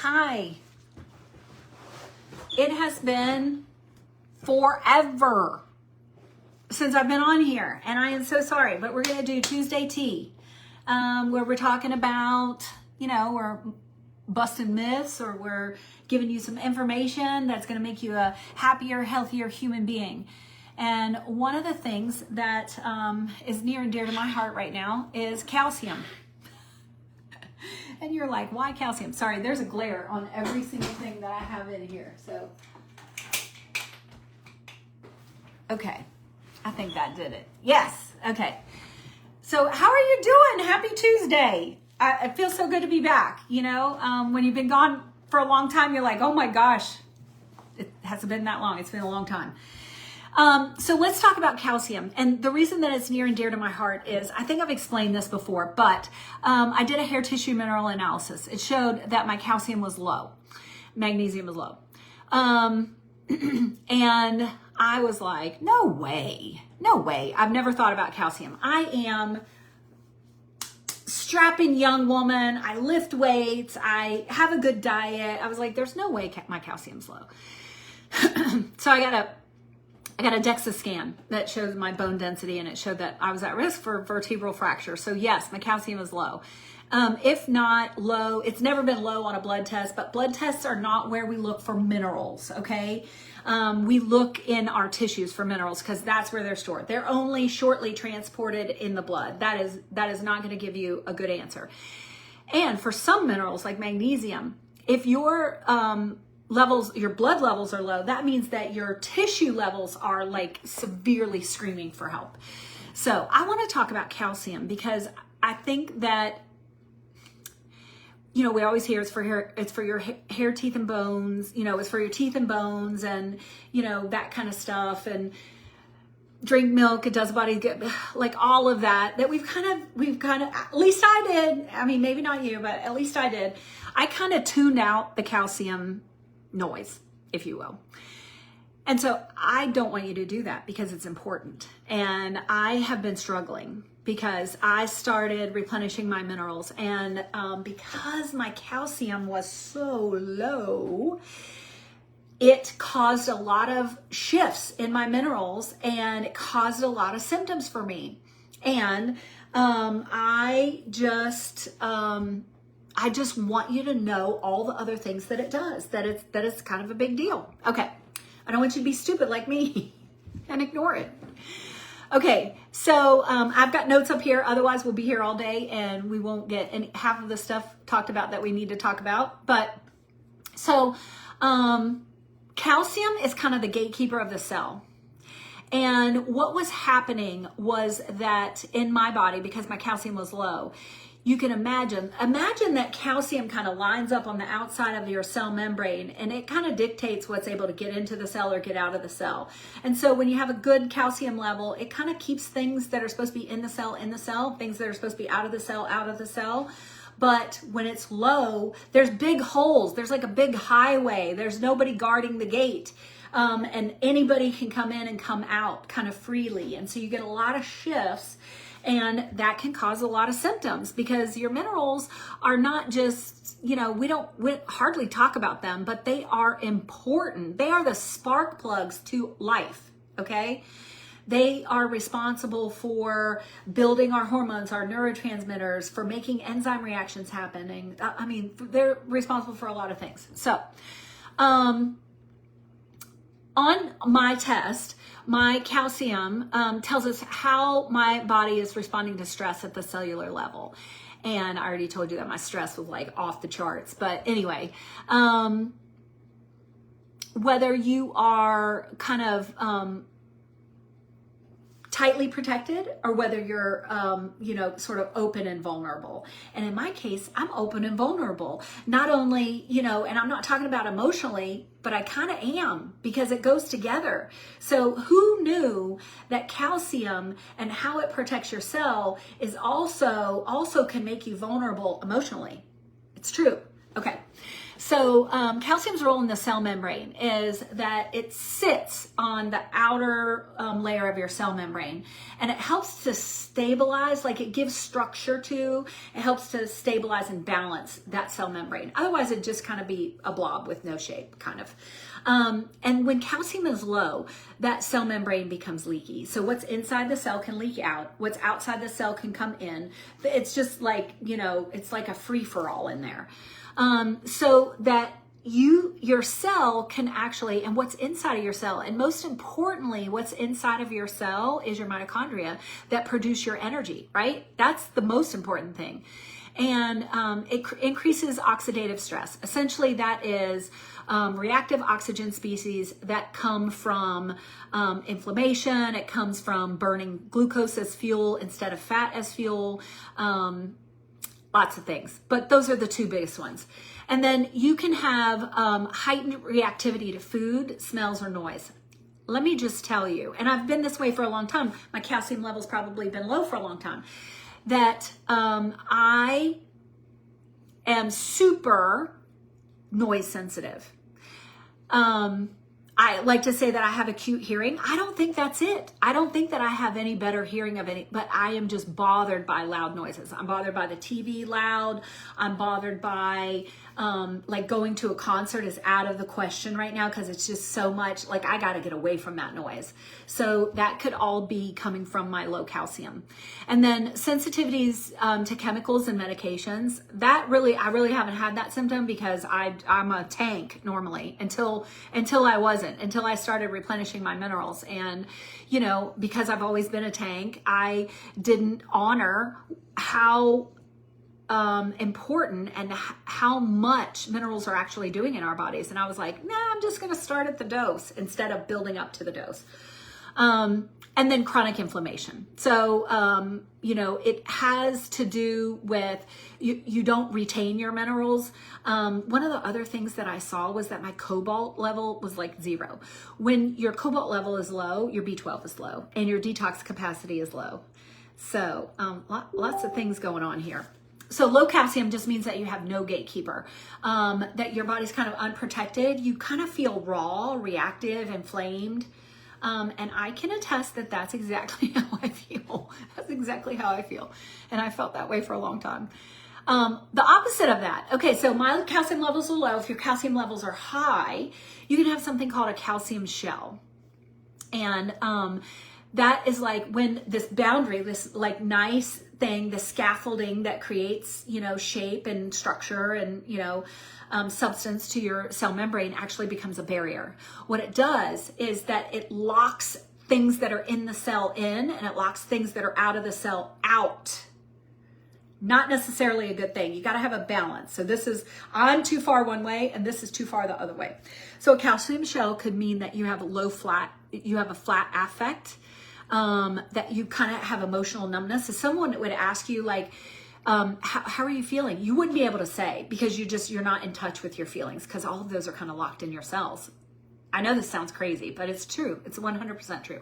Hi. It has been forever since I've been on here, and I am so sorry, but we're going to do Tuesday Tea, where we're talking about, we're busting myths, or we're giving you some information that's going to make you a happier, healthier human being. And one of the things that is near and dear to my heart right now is calcium. And you're like, why calcium? Sorry, there's a glare on every single thing that I have in here. So, okay, I think that did it. Yes, okay. So how are you doing? Happy Tuesday. It feels so good to be back. When you've been gone for a long time, you're like, oh my gosh, it hasn't been that long. It's been a long time. So let's talk about calcium. And the reason that it's near and dear to my heart is, I think I've explained this before, but I did a hair tissue mineral analysis. It showed that my calcium was low. Magnesium was low. And I was like, no way. I've never thought about calcium. I am strapping young woman. I lift weights. I have a good diet. I was like, there's no way my calcium's low. So I got a DEXA scan that shows my bone density, and it showed that I was at risk for vertebral fracture. So yes, my calcium is low. If not low, it's never been low on a blood test, but blood tests are not where we look for minerals, okay? We look in our tissues for minerals because that's where they're stored. They're only shortly transported in the blood. That is not going to give you a good answer. And for some minerals like magnesium, if your blood levels are low, that means that your tissue levels are like severely screaming for help. So I want to talk about calcium because I think that, we always hear it's for your hair, teeth, and bones, it's for your teeth and bones, and, that kind of stuff, and drink milk, it does body good, like all of that we've kind of, at least I did. I mean, maybe not you, but at least I did. I kind of tuned out the calcium noise, if you will. And so I don't want you to do that because it's important. And I have been struggling because I started replenishing my minerals, and because my calcium was so low, it caused a lot of shifts in my minerals, and it caused a lot of symptoms for me. And I just want you to know all the other things that it does, that it's kind of a big deal. Okay. I don't want you to be stupid like me and ignore it. Okay. So, I've got notes up here. Otherwise we'll be here all day and we won't get half of the stuff talked about that we need to talk about. But so, calcium is kind of the gatekeeper of the cell. And what was happening was that in my body, because my calcium was low, you can imagine that calcium kind of lines up on the outside of your cell membrane, and it kind of dictates what's able to get into the cell or get out of the cell. And so when you have a good calcium level, it kind of keeps things that are supposed to be in the cell, things that are supposed to be out of the cell. But when it's low, there's big holes. There's like a big highway. There's nobody guarding the gate. And anybody can come in and come out kind of freely. And so you get a lot of shifts. And that can cause a lot of symptoms because your minerals are not just, we hardly talk about them, but they are important. They are the spark plugs to life, okay? They are responsible for building our hormones, our neurotransmitters, for making enzyme reactions happening. They're responsible for a lot of things. So, on my test, my calcium tells us how my body is responding to stress at the cellular level. And I already told you that my stress was like off the charts. But anyway, whether you are kind of tightly protected or whether you're, sort of open and vulnerable. And in my case, I'm open and vulnerable. Not only, and I'm not talking about emotionally, but I kind of am because it goes together. So who knew that calcium and how it protects your cell is also can make you vulnerable emotionally? It's true. Okay. So calcium's role in the cell membrane is that it sits on the outer layer of your cell membrane, and it helps to stabilize, like it gives structure to, it helps to stabilize and balance that cell membrane. Otherwise it'd just kind of be a blob with no shape, kind of. And when calcium is low, that cell membrane becomes leaky. So what's inside the cell can leak out, what's outside the cell can come in. It's just like, you know, it's like a free-for-all in there. So that your cell can actually, and what's inside of your cell, and most importantly, what's inside of your cell is your mitochondria that produce your energy, right? That's the most important thing. And it increases oxidative stress. Essentially, that is reactive oxygen species that come from inflammation. It comes from burning glucose as fuel instead of fat as fuel. Lots of things, but those are the two biggest ones. And then you can have heightened reactivity to food, smells, or noise. Let me just tell you, and I've been this way for a long time, my calcium level's probably been low for a long time, that I am super noise sensitive. I like to say that I have acute hearing. I don't think that's it. I don't think that I have any better hearing of any, but I am just bothered by loud noises. I'm bothered by the TV loud. I'm bothered by, like going to a concert is out of the question right now because it's just so much, like I got to get away from that noise. So that could all be coming from my low calcium. And then sensitivities to chemicals and medications, that really, I really haven't had that symptom because I'm a tank normally until I wasn't. Until I started replenishing my minerals. And, you know, because I've always been a tank, I didn't honor how important and how much minerals are actually doing in our bodies. And I was like, nah, I'm just going to start at the dose instead of building up to the dose. And then chronic inflammation. So, you know, it has to do with you don't retain your minerals. One of the other things that I saw was that my cobalt level was like 0. When your cobalt level is low, your B12 is low and your detox capacity is low. So lots of things going on here. So low calcium just means that you have no gatekeeper, that your body's kind of unprotected. You kind of feel raw, reactive, inflamed. And I can attest that that's exactly how I feel. That's exactly how I feel. And I felt that way for a long time. The opposite of that. Okay, so my calcium levels are low. If your calcium levels are high, you can have something called a calcium shell. And that is like when this boundary, this like nice thing, the scaffolding that creates, you know, shape and structure and, you know, substance to your cell membrane actually becomes a barrier. What it does is that it locks things that are in the cell in, and it locks things that are out of the cell out. Not necessarily a good thing. You got to have a balance. So this is, I'm too far one way and this is too far the other way. So a calcium shell could mean that you have a flat affect, that you kind of have emotional numbness. If someone would ask you like, how are you feeling? You wouldn't be able to say because you're not in touch with your feelings because all of those are kind of locked in your cells. I know this sounds crazy, but it's true. It's 100% true.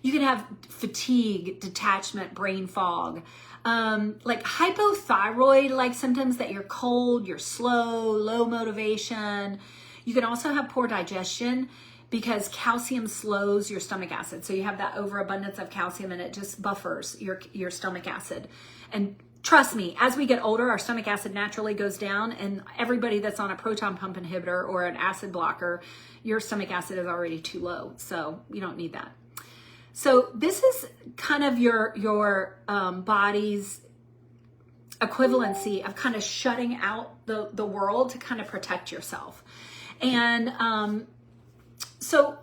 You can have fatigue, detachment, brain fog, like hypothyroid-like symptoms that you're cold, you're slow, low motivation. You can also have poor digestion because calcium slows your stomach acid. So you have that overabundance of calcium and it just buffers your stomach acid. And trust me, as we get older, our stomach acid naturally goes down, and everybody that's on a proton pump inhibitor or an acid blocker, your stomach acid is already too low. So you don't need that. So this is kind of your body's equivalency of kind of shutting out the world to kind of protect yourself. And so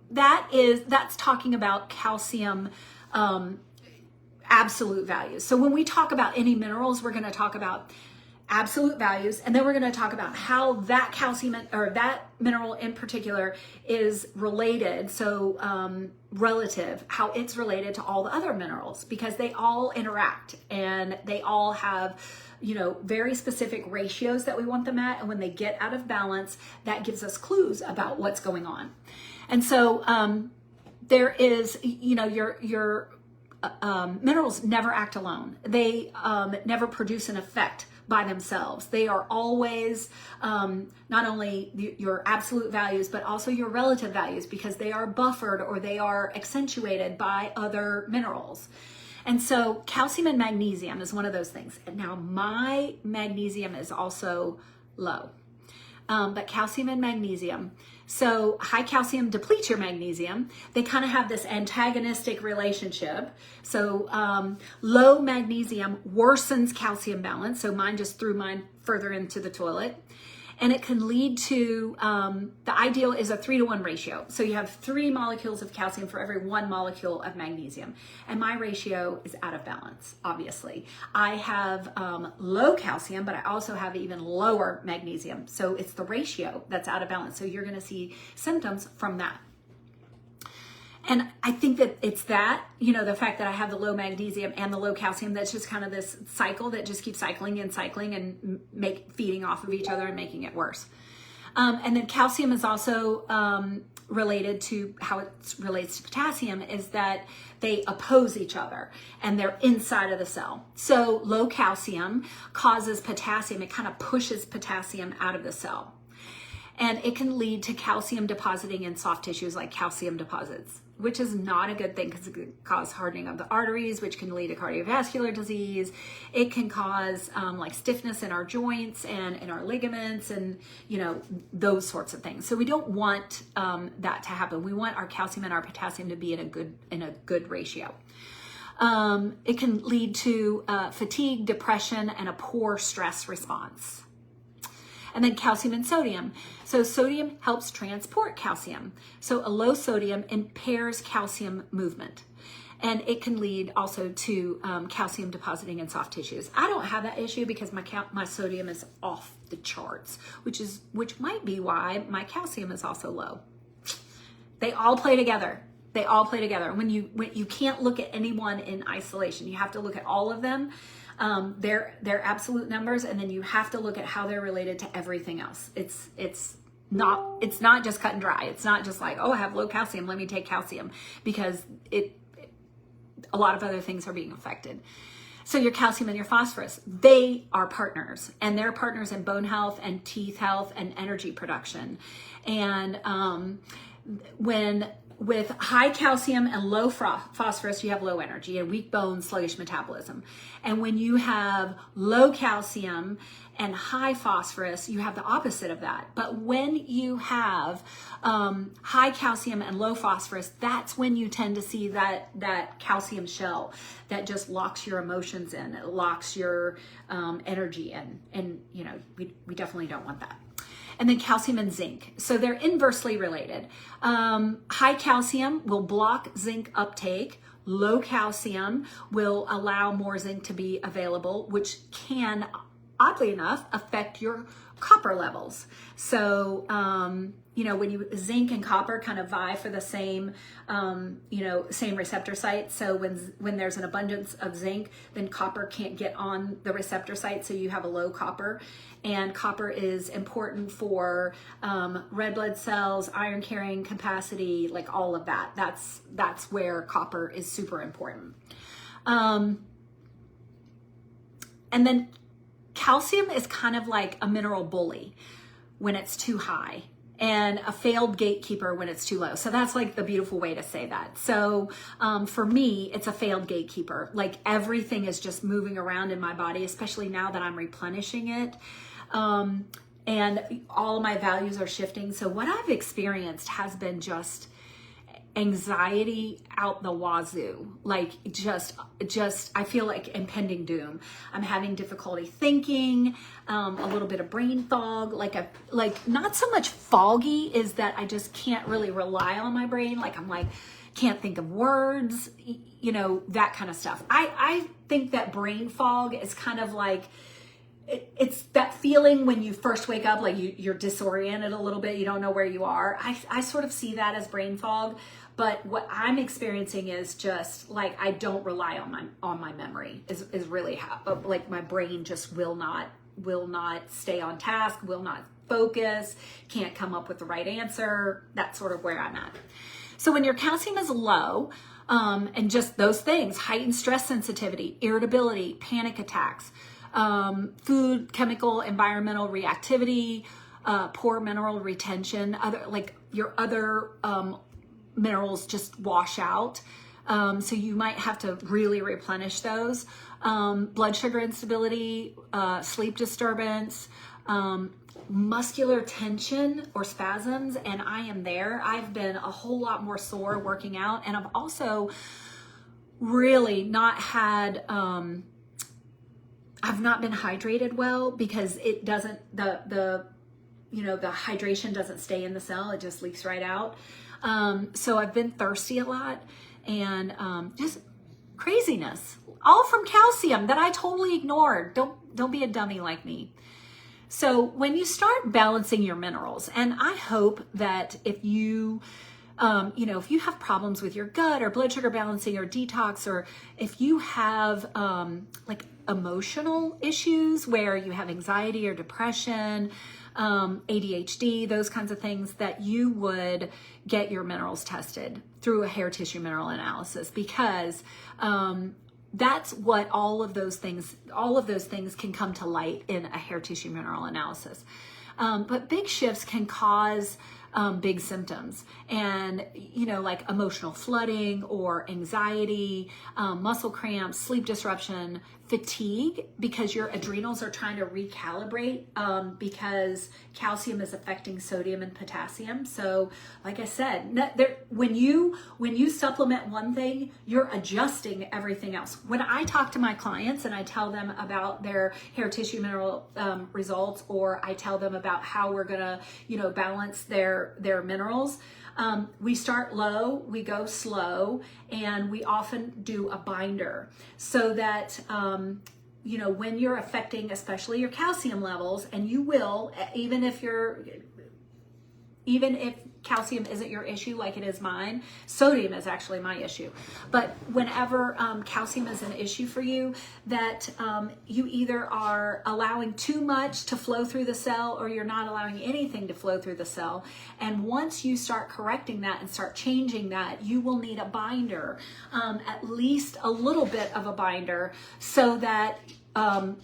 that's talking about calcium absolute values. So when we talk about any minerals, we're going to talk about absolute values, and then we're going to talk about how that calcium or that mineral in particular is related. So relative, how it's related to all the other minerals, because they all interact and they all have, you know, very specific ratios that we want them at. And when they get out of balance, that gives us clues about what's going on. And so there is, you know, your minerals never act alone. They never produce an effect by themselves. They are always not only your absolute values, but also your relative values, because they are buffered or they are accentuated by other minerals. And so calcium and magnesium is one of those things. And now my magnesium is also low, but calcium and magnesium. So high calcium depletes your magnesium. They kind of have this antagonistic relationship. So low magnesium worsens calcium balance. So mine just threw mine further into the toilet. And it can lead to, the ideal is a 3-to-1 ratio. So you have 3 molecules of calcium for every 1 molecule of magnesium. And my ratio is out of balance, obviously. I have low calcium, but I also have even lower magnesium. So it's the ratio that's out of balance. So you're gonna see symptoms from that. And I think that it's that, the fact that I have the low magnesium and the low calcium, that's just kind of this cycle that just keeps cycling and feeding off of each other and making it worse. And then calcium is also related to how it relates to potassium, is that they oppose each other and they're inside of the cell. So low calcium causes potassium, it kind of pushes potassium out of the cell. And it can lead to calcium depositing in soft tissues like calcium deposits, which is not a good thing because it can cause hardening of the arteries, which can lead to cardiovascular disease. It can cause like stiffness in our joints and in our ligaments and, those sorts of things. So we don't want that to happen. We want our calcium and our potassium to be in a good ratio. It can lead to fatigue, depression, and a poor stress response. And then calcium and sodium. So sodium helps transport calcium. So a low sodium impairs calcium movement. And it can lead also to calcium depositing in soft tissues. I don't have that issue because my sodium is off the charts, which might be why my calcium is also low. They all play together. They all play together. When you can't look at any one in isolation, you have to look at all of them. Their absolute numbers, and then you have to look at how they're related to everything else. It's not just cut and dry. It's not just like, oh, I have low calcium, let me take calcium, because a lot of other things are being affected. So your calcium and your phosphorus, they are partners, and they're partners in bone health and teeth health and energy production. And with high calcium and low phosphorus, you have low energy and weak bones, sluggish metabolism. And when you have low calcium and high phosphorus, you have the opposite of that. But when you have high calcium and low phosphorus, that's when you tend to see that calcium shell that just locks your emotions in, it locks your energy in. And, we definitely don't want that. And then calcium and zinc. So they're inversely related. High calcium will block zinc uptake. Low calcium will allow more zinc to be available, which can, oddly enough, affect your copper levels. So, when zinc and copper kind of vie for the same, same receptor site. So when there's an abundance of zinc, then copper can't get on the receptor site. So you have a low copper, and copper is important for red blood cells, iron carrying capacity, like all of that. That's where copper is super important. And then calcium is kind of like a mineral bully when it's too high, and a failed gatekeeper when it's too low. So that's like the beautiful way to say that. So for me, it's a failed gatekeeper. Like everything is just moving around in my body, especially now that I'm replenishing it. And all of my values are shifting. So what I've experienced has been just anxiety out the wazoo, like just I feel like impending doom. I'm having difficulty thinking, a little bit of brain fog, like not so much foggy is that I just can't really rely on my brain. Like I'm like, can't think of words, that kind of stuff. I think that brain fog is kind of like, it's that feeling when you first wake up, like you're disoriented a little bit, you don't know where you are. I sort of see that as brain fog, but what I'm experiencing is just like I don't rely on my memory is really how, like my brain just will not stay on task, will not focus, can't come up with the right answer. That's sort of where I'm at. So when your calcium is low, and just those things, heightened stress sensitivity, irritability, panic attacks, food, chemical, environmental reactivity, poor mineral retention, your other minerals just wash out. So you might have to really replenish those. Blood sugar instability, sleep disturbance, muscular tension or spasms, and I am there. I've been a whole lot more sore working out, and I've also really not had, I've not been hydrated well because it doesn't, the hydration doesn't stay in the cell, it just leaks right out. So I've been thirsty a lot, and just craziness, all from calcium that I totally ignored. Don't be a dummy like me. So when you start balancing your minerals, and I hope that if you, if you have problems with your gut or blood sugar balancing or detox, or if you have like emotional issues where you have anxiety or depression, ADHD, those kinds of things, that you would get your minerals tested through a hair tissue mineral analysis, because that's what all of those things can come to light in a hair tissue mineral analysis. But big shifts can cause big symptoms, and like emotional flooding or anxiety, muscle cramps, sleep disruption, fatigue, because your adrenals are trying to recalibrate because calcium is affecting sodium and potassium. So like I said, when you supplement one thing, you're adjusting everything else. When I talk to my clients and I tell them about their hair tissue mineral results, or I tell them about how we're gonna balance their minerals, we start low, we go slow, and we often do a binder so that, when you're affecting especially your calcium levels, and you will, even if calcium isn't your issue like it is mine, sodium is actually my issue. But whenever calcium is an issue for you, that you either are allowing too much to flow through the cell, or you're not allowing anything to flow through the cell. And once you start correcting that and start changing that, you will need a binder, at least a little bit of a binder, so that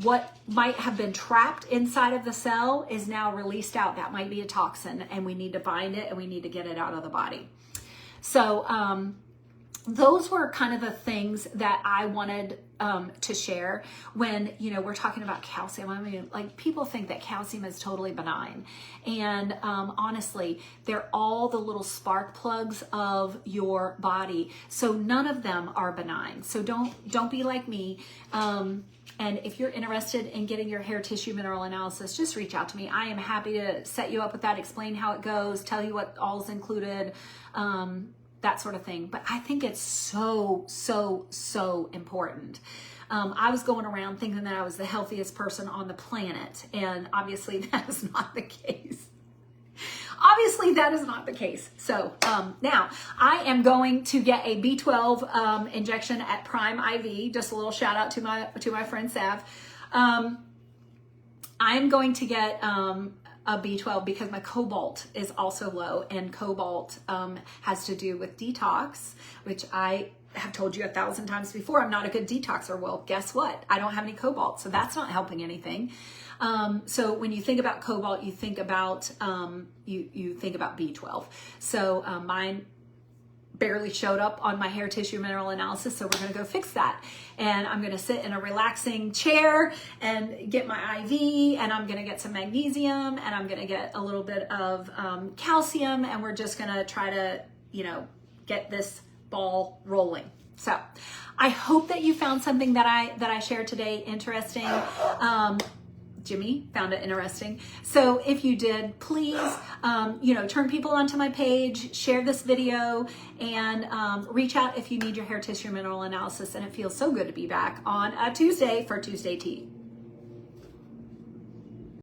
what might have been trapped inside of the cell is now released out. That might be a toxin, and we need to bind it, and we need to get it out of the body. So those were kind of the things that I wanted to share when we're talking about calcium. I mean, like, people think that calcium is totally benign, and honestly, they're all the little spark plugs of your body. So none of them are benign. So don't be like me. And if you're interested in getting your hair tissue mineral analysis, just reach out to me. I am happy to set you up with that, explain how it goes, tell you what all is included, that sort of thing. But I think it's so, so, so important. I was going around thinking that I was the healthiest person on the planet, and obviously that is not the case. Obviously, that is not the case. So now I am going to get a B12 injection at Prime IV. Just a little shout out to my friend Sav. I'm going to get a B12 because my cobalt is also low, and cobalt has to do with detox, which I have told you 1,000 times before. I'm not a good detoxer. Well, guess what? I don't have any cobalt, so that's not helping anything. So when you think about cobalt, you think about you think about B12. So mine barely showed up on my hair tissue mineral analysis, so we're going to go fix that. And I'm going to sit in a relaxing chair and get my IV, and I'm going to get some magnesium, and I'm going to get a little bit of calcium, and we're just going to try to get this ball rolling. So I hope that you found something that I shared today interesting. Jimmy found it interesting. So if you did, please, turn people onto my page, share this video, and reach out if you need your hair tissue mineral analysis. And it feels so good to be back on a Tuesday for Tuesday Tea.